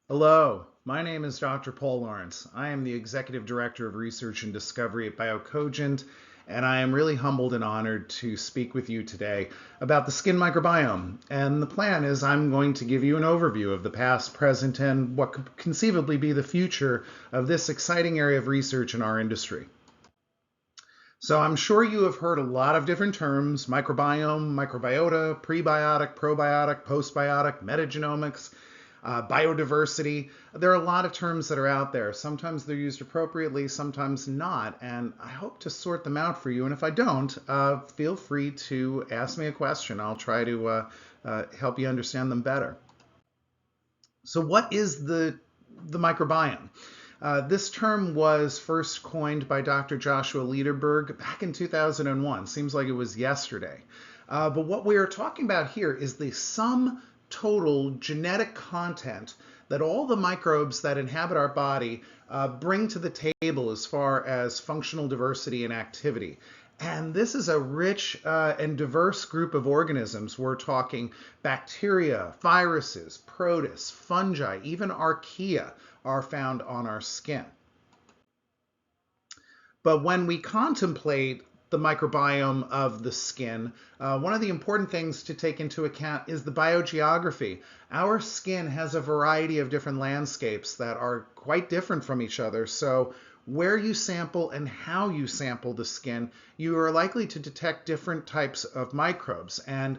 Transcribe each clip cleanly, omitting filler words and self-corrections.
Hello, my name is Dr. Paul Lawrence. I am the Executive Director of Research and Discovery at BioCogent, and I am really humbled and honored to speak with you today about the skin microbiome. And the plan is I'm going to give you an overview of the past, present, and what could conceivably be the future of this exciting area of research in our industry. So I'm sure you have heard a lot of different terms: microbiome, microbiota, prebiotic, probiotic, postbiotic, metagenomics, biodiversity. There are a lot of terms that are out there. Sometimes they're used appropriately, sometimes not, and I hope to sort them out for you. And if I don't, feel free to ask me a question. I'll try to help you understand them better. So what is the microbiome? This term was first coined by Dr. Joshua Lederberg back in 2001. Seems like it was yesterday. But what we are talking about here is the sum total genetic content that all the microbes that inhabit our body bring to the table as far as functional diversity and activity. And this is a rich and diverse group of organisms. We're talking bacteria, viruses, protists, fungi, even archaea are found on our skin. But when we contemplate the microbiome of the skin, one of the important things to take into account is the biogeography. Our skin has a variety of different landscapes that are quite different from each other. So where you sample and how you sample the skin, you are likely to detect different types of microbes. And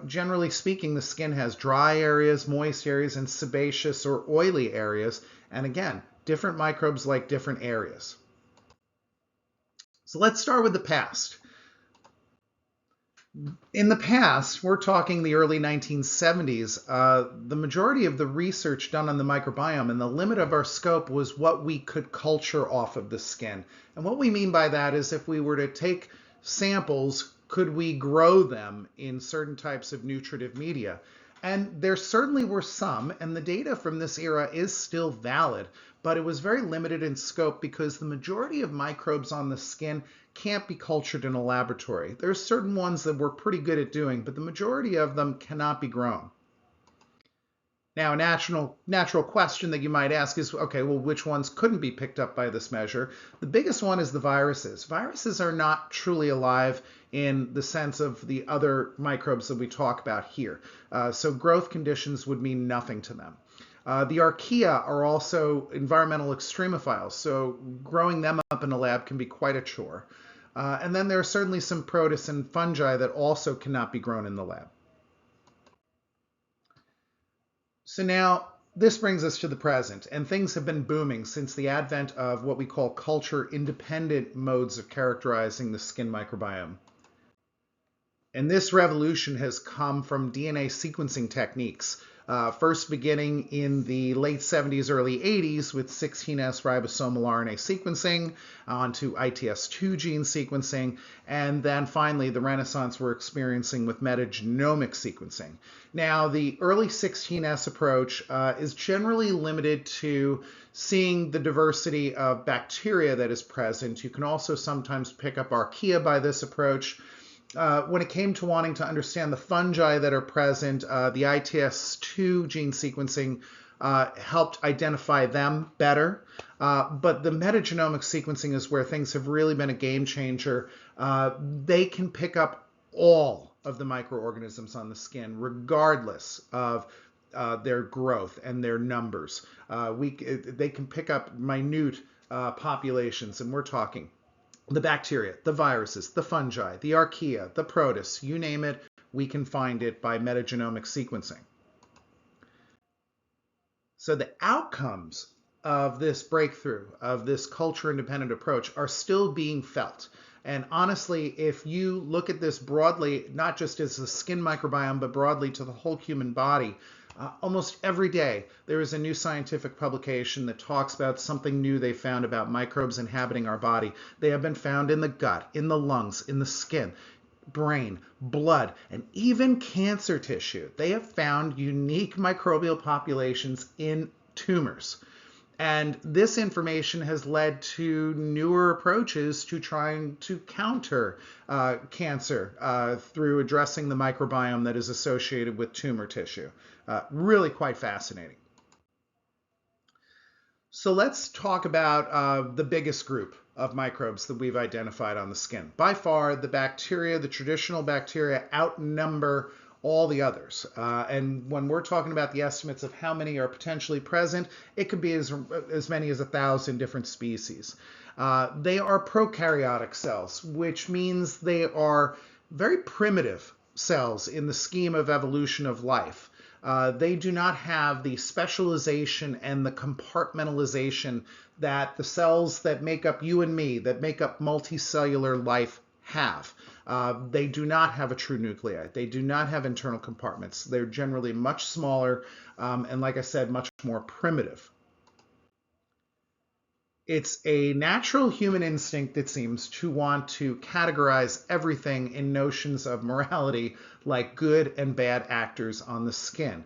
generally speaking, the skin has dry areas, moist areas, and sebaceous or oily areas. And again, different microbes like different areas. So let's start with the past. In the past, we're talking the early 1970s, the majority of the research done on the microbiome and the limit of our scope was what we could culture off of the skin. And what we mean by that is if we were to take samples, could we grow them in certain types of nutritive media? And there certainly were some, and the data from this era is still valid, but it was very limited in scope because the majority of microbes on the skin can't be cultured in a laboratory. There's certain ones that we're pretty good at doing, but the majority of them cannot be grown. Now, a natural question that you might ask is, okay, well, which ones couldn't be picked up by this measure? The biggest one is the viruses. Viruses are not truly alive in the sense of the other microbes that we talk about here. So growth conditions would mean nothing to them. The archaea are also environmental extremophiles, so growing them up in a lab can be quite a chore. And then there are certainly some protists and fungi that also cannot be grown in the lab. So now this brings us to the present, and things have been booming since the advent of what we call culture-independent modes of characterizing the skin microbiome. And this revolution has come from DNA sequencing techniques, first beginning in the late 70s, early 80s with 16S ribosomal RNA sequencing, onto ITS2 gene sequencing, and then finally the renaissance we're experiencing with metagenomic sequencing. Now, the early 16S approach is generally limited to seeing the diversity of bacteria that is present. You can also sometimes pick up archaea by this approach. When it came to wanting to understand the fungi that are present, the ITS2 gene sequencing helped identify them better. But the metagenomic sequencing is where things have really been a game changer. They can pick up all of the microorganisms on the skin, regardless of their growth and their numbers. They can pick up minute populations, and we're talking the bacteria, the viruses, the fungi, the archaea, the protists, you name it, we can find it by metagenomic sequencing. So the outcomes of this breakthrough, of this culture-independent approach, are still being felt. And honestly, if you look at this broadly, not just as the skin microbiome, but broadly to the whole human body, almost every day there is a new scientific publication that talks about something new they found about microbes inhabiting our body. They have been found in the gut, in the lungs, in the skin, brain, blood, and even cancer tissue. They have found unique microbial populations in tumors. And this information has led to newer approaches to trying to counter cancer through addressing the microbiome that is associated with tumor tissue. Really quite fascinating. So let's talk about the biggest group of microbes that we've identified on the skin. By far, the bacteria, the traditional bacteria, outnumber all the others. And when we're talking about the estimates of how many are potentially present, it could be as many as 1,000 different species. They are prokaryotic cells, which means they are very primitive cells in the scheme of evolution of life. They do not have the specialization and the compartmentalization that the cells that make up you and me, that make up multicellular life, have. They do not have a true nuclei. They do not have internal compartments. They're generally much smaller and, like I said, much more primitive. It's a natural human instinct, it seems, to want to categorize everything in notions of morality, like good and bad actors on the skin.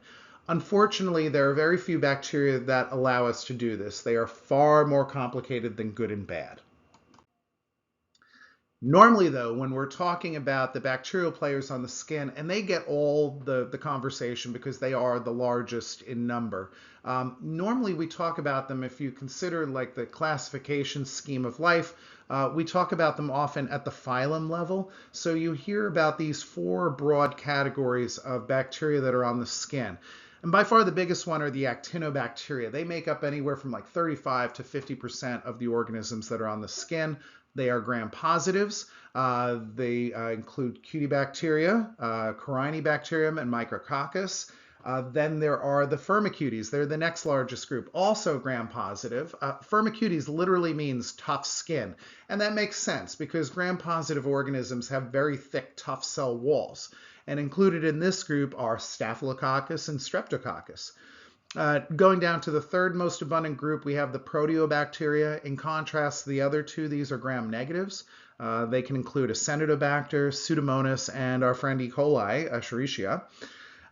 Unfortunately, there are very few bacteria that allow us to do this. They are far more complicated than good and bad. Normally, though, when we're talking about the bacterial players on the skin, and they get all the conversation because they are the largest in number, normally we talk about them, if you consider like the classification scheme of life, we talk about them often at the phylum level. So you hear about these 4 broad categories of bacteria that are on the skin. And by far the biggest one are the actinobacteria. They make up anywhere from like 35 to 50% of the organisms that are on the skin. They are gram-positives. They include Cutibacteria, Corynebacterium, and Micrococcus. Then there are the Firmicutes. They're the next largest group, also gram-positive. Firmicutes literally means tough skin. And that makes sense because gram-positive organisms have very thick, tough cell walls. And included in this group are Staphylococcus and Streptococcus. Going down to the third most abundant group, we have the Proteobacteria. In contrast to the other two, these are gram-negatives. They can include Acinetobacter, Pseudomonas, and our friend E. coli, Escherichia.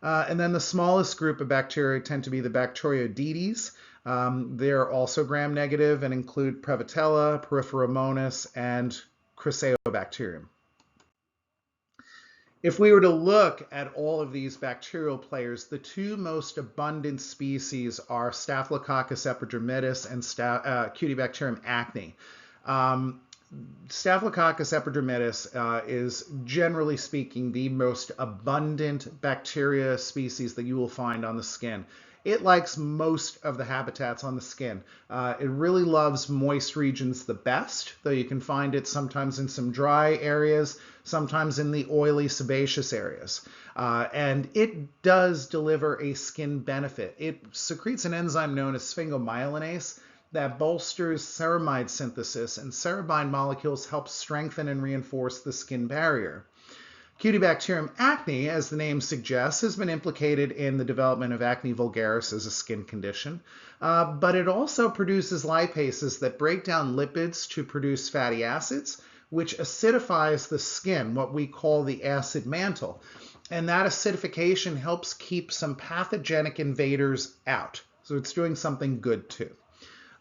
And then the smallest group of bacteria tend to be the Bacteroidetes. They're also gram-negative and include Prevotella, Peripheromonas, and Chryseobacterium. If we were to look at all of these bacterial players, the 2 most abundant species are Staphylococcus epidermidis and Cutibacterium acne. Staphylococcus epidermidis is, generally speaking, the most abundant bacteria species that you will find on the skin. It likes most of the habitats on the skin. It really loves moist regions the best, though you can find it sometimes in some dry areas, sometimes in the oily, sebaceous areas. And it does deliver a skin benefit. It secretes an enzyme known as sphingomyelinase that bolsters ceramide synthesis, and ceramide molecules help strengthen and reinforce the skin barrier. Cutibacterium acne, as the name suggests, has been implicated in the development of acne vulgaris as a skin condition, but it also produces lipases that break down lipids to produce fatty acids, which acidifies the skin, what we call the acid mantle. And that acidification helps keep some pathogenic invaders out. So it's doing something good too.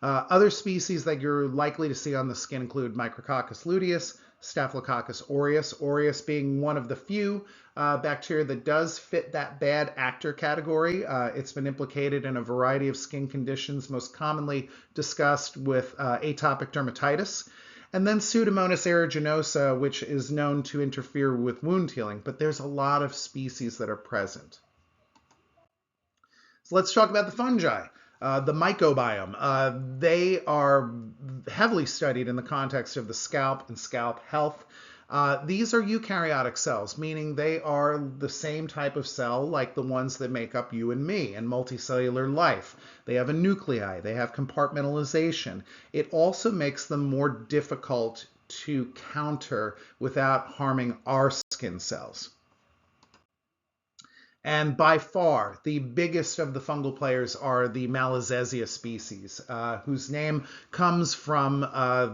Other species that you're likely to see on the skin include Micrococcus luteus, Staphylococcus aureus, aureus being one of the few bacteria that does fit that bad actor category. It's been implicated in a variety of skin conditions, most commonly discussed with atopic dermatitis. And then Pseudomonas aeruginosa, which is known to interfere with wound healing, but there's a lot of species that are present. So let's talk about the fungi. The microbiome. They are heavily studied in the context of the scalp and scalp health. These are eukaryotic cells, meaning they are the same type of cell like the ones that make up you and me in multicellular life. They have a nuclei, they have compartmentalization. It also makes them more difficult to counter without harming our skin cells. And by far, the biggest of the fungal players are the Malassezia species, whose name comes from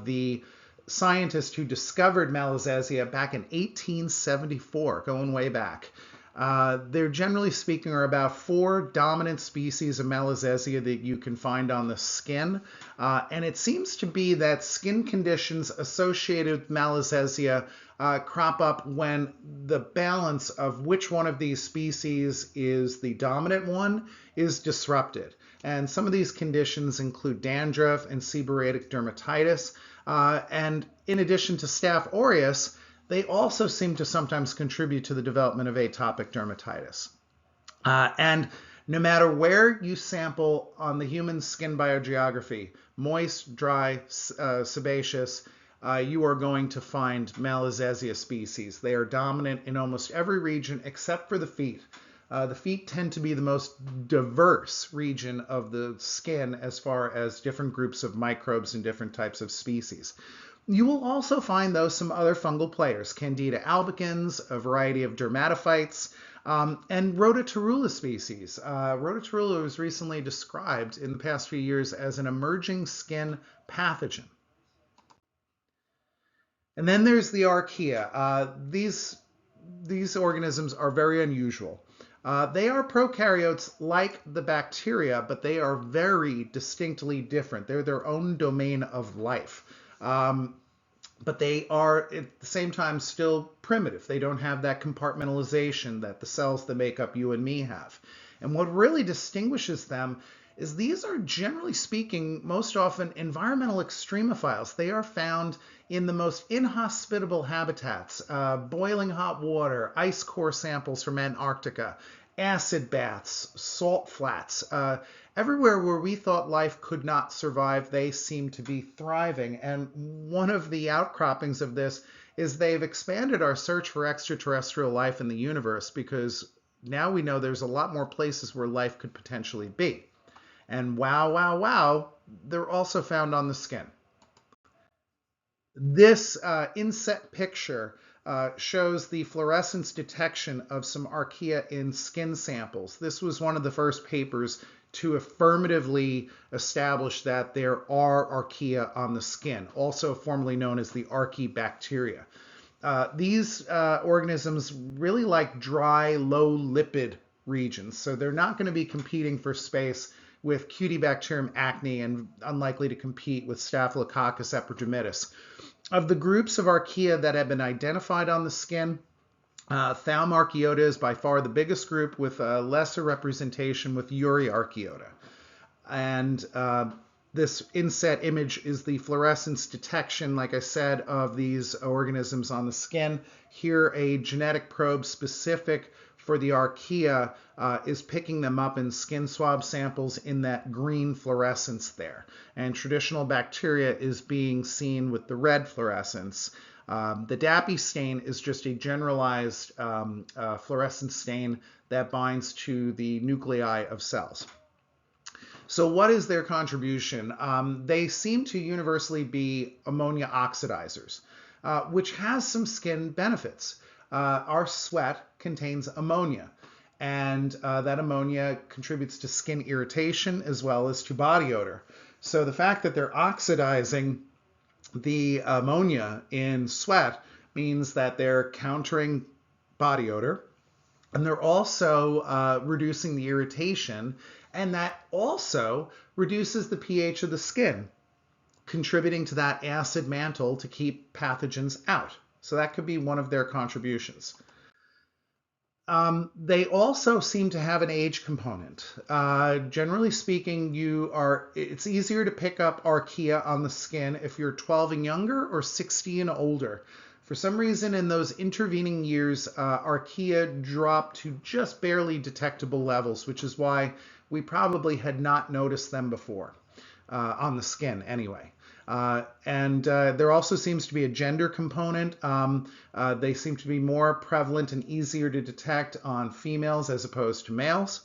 the scientist who discovered Malassezia back in 1874, going way back. There, generally speaking, are about 4 dominant species of Malassezia that you can find on the skin. And it seems to be that skin conditions associated with Malassezia crop up when the balance of which one of these species is the dominant one is disrupted. And some of these conditions include dandruff and seborrheic dermatitis. And in addition to Staph aureus, they also seem to sometimes contribute to the development of atopic dermatitis. And no matter where you sample on the human skin biogeography, moist, dry, sebaceous, you are going to find Malassezia species. They are dominant in almost every region except for the feet. The feet tend to be the most diverse region of the skin as far as different groups of microbes and different types of species. You will also find, though, some other fungal players, Candida albicans, a variety of dermatophytes, and Rhodotorula species. Rhodotorula was recently described in the past few years as an emerging skin pathogen. And then there's the archaea. These organisms are very unusual. They are prokaryotes like the bacteria, but they are very distinctly different. They're their own domain of life. But they are at the same time still primitive. They don't have that compartmentalization that the cells that make up you and me have. And what really distinguishes them is these are, generally speaking, most often environmental extremophiles. They are found in the most inhospitable habitats, boiling hot water, ice core samples from Antarctica, acid baths, salt flats. Everywhere where we thought life could not survive, they seem to be thriving. And one of the outcroppings of this is they've expanded our search for extraterrestrial life in the universe, because now we know there's a lot more places where life could potentially be. And wow, wow, wow, they're also found on the skin. This inset picture shows the fluorescence detection of some archaea in skin samples. This was one of the first papers to affirmatively establish that there are archaea on the skin, also formerly known as the archaebacteria. These organisms really like dry, low lipid regions, so they're not going to be competing for space with Cutibacterium acne and unlikely to compete with Staphylococcus epidermidis. Of the groups of archaea that have been identified on the skin, Thalmarchaeota is by far the biggest group, with lesser representation with Euryarchaeota. And this inset image is the fluorescence detection, like I said, of these organisms on the skin. Here, a genetic probe specific for the archaea is picking them up in skin swab samples in that green fluorescence there. And traditional bacteria is being seen with the red fluorescence. The DAPI stain is just a generalized fluorescence stain that binds to the nuclei of cells. So what is their contribution? They seem to universally be ammonia oxidizers, which has some skin benefits. Our sweat contains ammonia, and that ammonia contributes to skin irritation as well as to body odor. So the fact that they're oxidizing the ammonia in sweat means that they're countering body odor, and they're also reducing the irritation, and that also reduces the pH of the skin, contributing to that acid mantle to keep pathogens out. So that could be one of their contributions. They also seem to have an age component. Generally speaking, it's easier to pick up archaea on the skin if you're 12 and younger or 60 and older. For some reason, in those intervening years, archaea drop to just barely detectable levels, which is why we probably had not noticed them before, on the skin anyway. And there also seems to be a gender component. They seem to be more prevalent and easier to detect on females as opposed to males.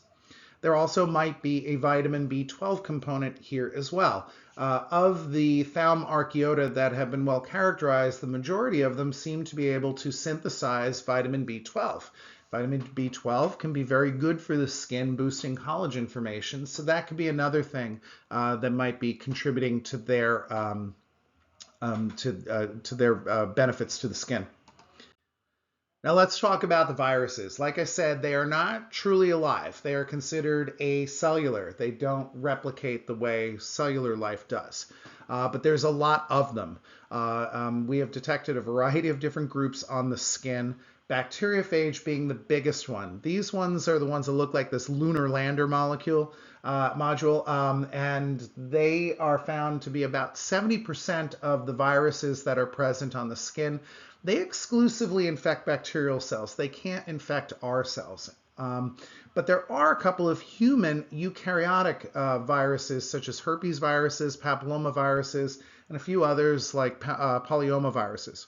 There also might be a vitamin B12 component here as well. Of the Thalmarchaeota that have been well characterized, the majority of them seem to be able to synthesize vitamin B12. Vitamin B12 can be very good for the skin, boosting collagen formation, so that could be another thing that might be contributing to their benefits to the skin. Now let's talk about the viruses. Like I said, they are not truly alive. They are considered acellular. They don't replicate the way cellular life does. But there's a lot of them. We have detected a variety of different groups on the skin, bacteriophage being the biggest one. These ones are the ones that look like this lunar lander module, and they are found to be about 70% of the viruses that are present on the skin. They exclusively infect bacterial cells. They can't infect our cells. But there are a couple of human eukaryotic viruses, such as herpes viruses, papilloma viruses, and a few others like polyoma viruses.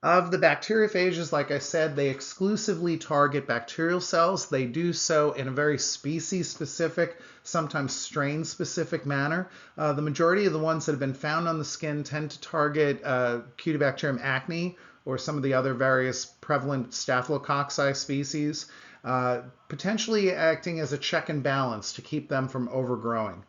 Of the bacteriophages, like I said, they exclusively target bacterial cells. They do so in a very species-specific, sometimes strain-specific manner. The majority of the ones that have been found on the skin tend to target Cutibacterium acne or some of the other various prevalent staphylococci species, potentially acting as a check and balance to keep them from overgrowing.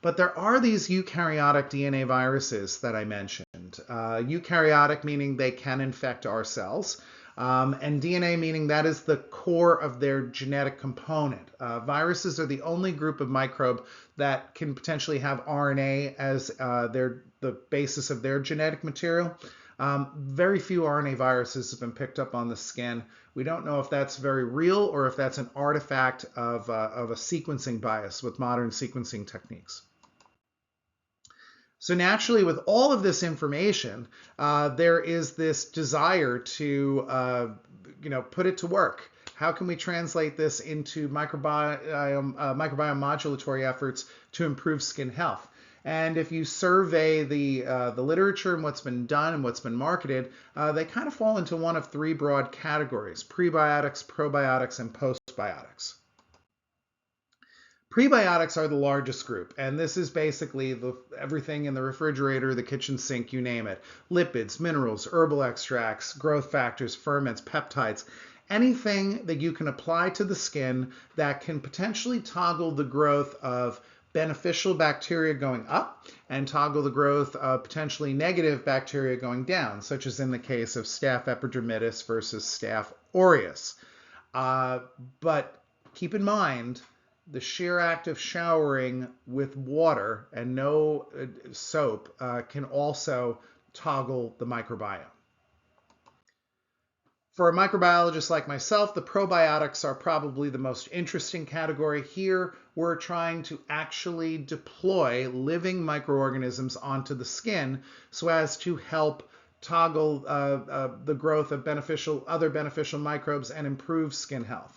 But there are these eukaryotic DNA viruses that I mentioned. Eukaryotic meaning they can infect our cells, and DNA meaning that is the core of their genetic component. Viruses are the only group of microbe that can potentially have RNA as the basis of their genetic material. Very few RNA viruses have been picked up on the skin. We don't know if that's very real or if that's an artifact of a sequencing bias with modern sequencing techniques. So naturally, with all of this information, there is this desire to, put it to work. How can we translate this into microbiome modulatory efforts to improve skin health? And if you survey the literature and what's been done and what's been marketed, they kind of fall into one of three broad categories: prebiotics, probiotics, and postbiotics. Prebiotics are the largest group, and this is basically everything in the refrigerator, the kitchen sink, you name it. Lipids, minerals, herbal extracts, growth factors, ferments, peptides, anything that you can apply to the skin that can potentially toggle the growth of beneficial bacteria going up and toggle the growth of potentially negative bacteria going down, such as in the case of Staph epidermidis versus Staph aureus. But keep in mind, the sheer act of showering with water and no soap can also toggle the microbiome. For a microbiologist like myself, the probiotics are probably the most interesting category. Here, we're trying to actually deploy living microorganisms onto the skin so as to help toggle the growth of other beneficial microbes and improve skin health.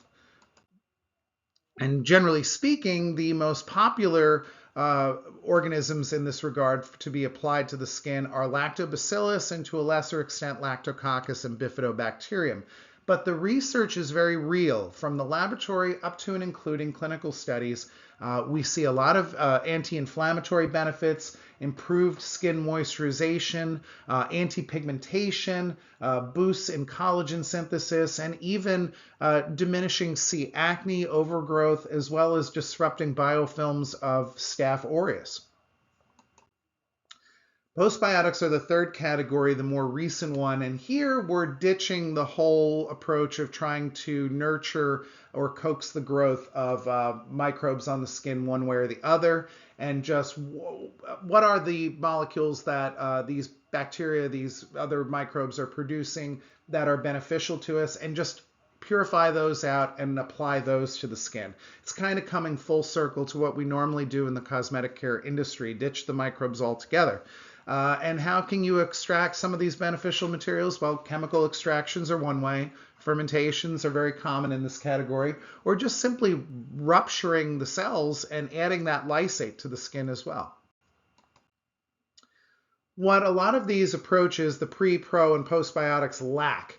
And generally speaking, the most popular organisms in this regard to be applied to the skin are lactobacillus and to a lesser extent lactococcus and bifidobacterium. But the research is very real. From the laboratory up to and including clinical studies, we see a lot of anti-inflammatory benefits, improved skin moisturization, anti-pigmentation, boosts in collagen synthesis, and even diminishing C. acne, overgrowth, as well as disrupting biofilms of Staph aureus. Postbiotics are the third category, the more recent one, and here we're ditching the whole approach of trying to nurture or coax the growth of microbes on the skin one way or the other, and just what are the molecules that these bacteria, these other microbes are producing that are beneficial to us, and just purify those out and apply those to the skin. It's kind of coming full circle to what we normally do in the cosmetic care industry, ditch the microbes altogether. And how can you extract some of these beneficial materials? Well, chemical extractions are one way. Fermentations are very common in this category, or just simply rupturing the cells and adding that lysate to the skin as well. What a lot of these approaches, the pre, pro, and postbiotics lack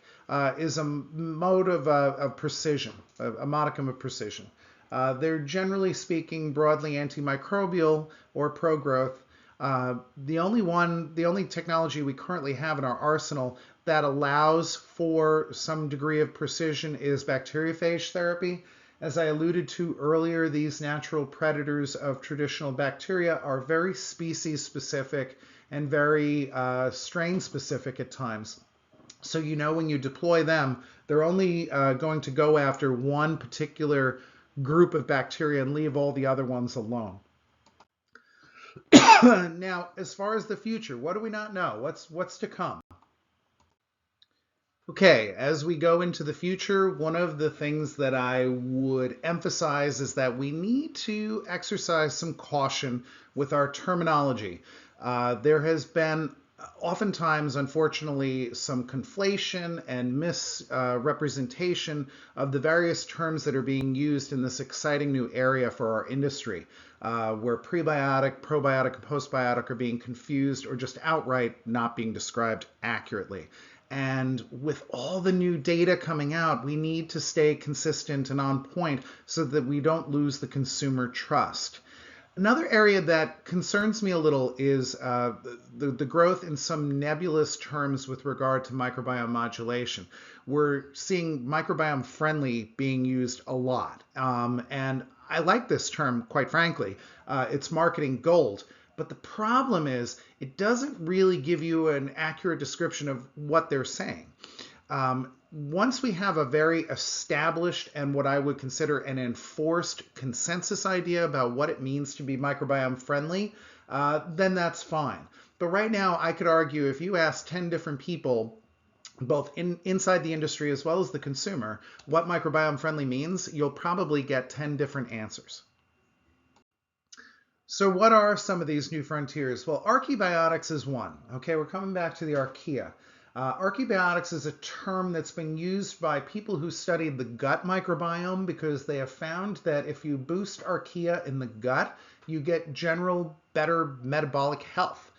is a mode of precision, a modicum of precision. They're generally speaking broadly antimicrobial or pro-growth. The only technology we currently have in our arsenal that allows for some degree of precision is bacteriophage therapy. As I alluded to earlier, these natural predators of traditional bacteria are very species specific and very strain specific at times. So you know when you deploy them, they're only going to go after one particular group of bacteria and leave all the other ones alone. Now, as far as the future, what do we not know? What's to come? Okay, as we go into the future, one of the things that I would emphasize is that we need to exercise some caution with our terminology. There has been oftentimes, unfortunately, some conflation and misrepresentation of the various terms that are being used in this exciting new area for our industry, where prebiotic, probiotic, and postbiotic are being confused or just outright not being described accurately. And with all the new data coming out, we need to stay consistent and on point so that we don't lose the consumer trust. Another area that concerns me a little is the growth in some nebulous terms with regard to microbiome modulation. We're seeing microbiome friendly being used a lot. And I like this term, quite frankly. It's marketing gold. But the problem is it doesn't really give you an accurate description of what they're saying. Once we have a very established and what I would consider an enforced consensus idea about what it means to be microbiome friendly, then that's fine. But right now, I could argue if you ask 10 different people, both inside the industry as well as the consumer, what microbiome friendly means, you'll probably get 10 different answers. So what are some of these new frontiers? Well, archaebiotics is one. Okay, we're coming back to the archaea. Archaebiotics is a term that's been used by people who studied the gut microbiome because they have found that if you boost archaea in the gut, you get general better metabolic health.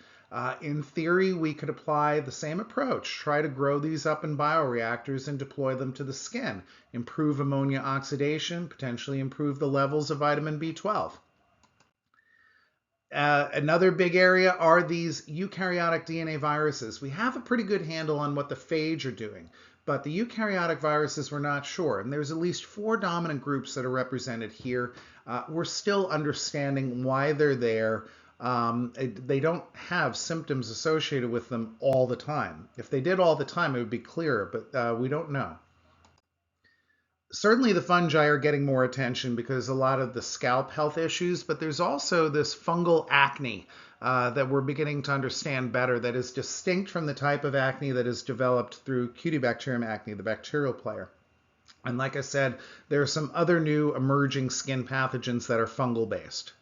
In theory, we could apply the same approach, try to grow these up in bioreactors and deploy them to the skin, improve ammonia oxidation, potentially improve the levels of vitamin B12. Another big area are these eukaryotic DNA viruses. We have a pretty good handle on what the phage are doing, but the eukaryotic viruses we're not sure. And there's at least 4 dominant groups that are represented here. We're still understanding why they're there. They don't have symptoms associated with them all the time. If they did all the time, it would be clearer, but we don't know. Certainly the fungi are getting more attention because a lot of the scalp health issues, but there's also this fungal acne that we're beginning to understand better that is distinct from the type of acne that is developed through Cutibacterium acne, the bacterial player. And like I said, there are some other new emerging skin pathogens that are fungal based.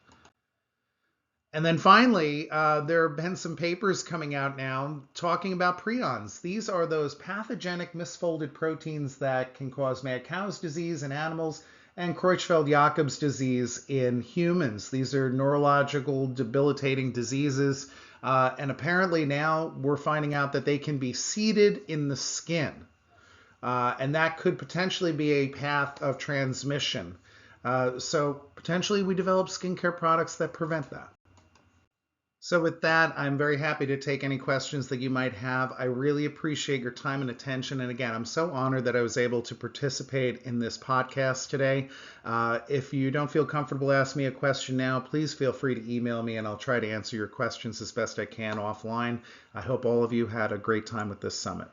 And then finally, there have been some papers coming out now talking about prions. These are those pathogenic misfolded proteins that can cause mad cow's disease in animals and Creutzfeldt-Jakob's disease in humans. These are neurological debilitating diseases. And apparently now we're finding out that they can be seeded in the skin. And that could potentially be a path of transmission. So potentially we develop skincare products that prevent that. So with that, I'm very happy to take any questions that you might have. I really appreciate your time and attention. And again, I'm so honored that I was able to participate in this podcast today. If you don't feel comfortable asking me a question now, please feel free to email me and I'll try to answer your questions as best I can offline. I hope all of you had a great time with this summit.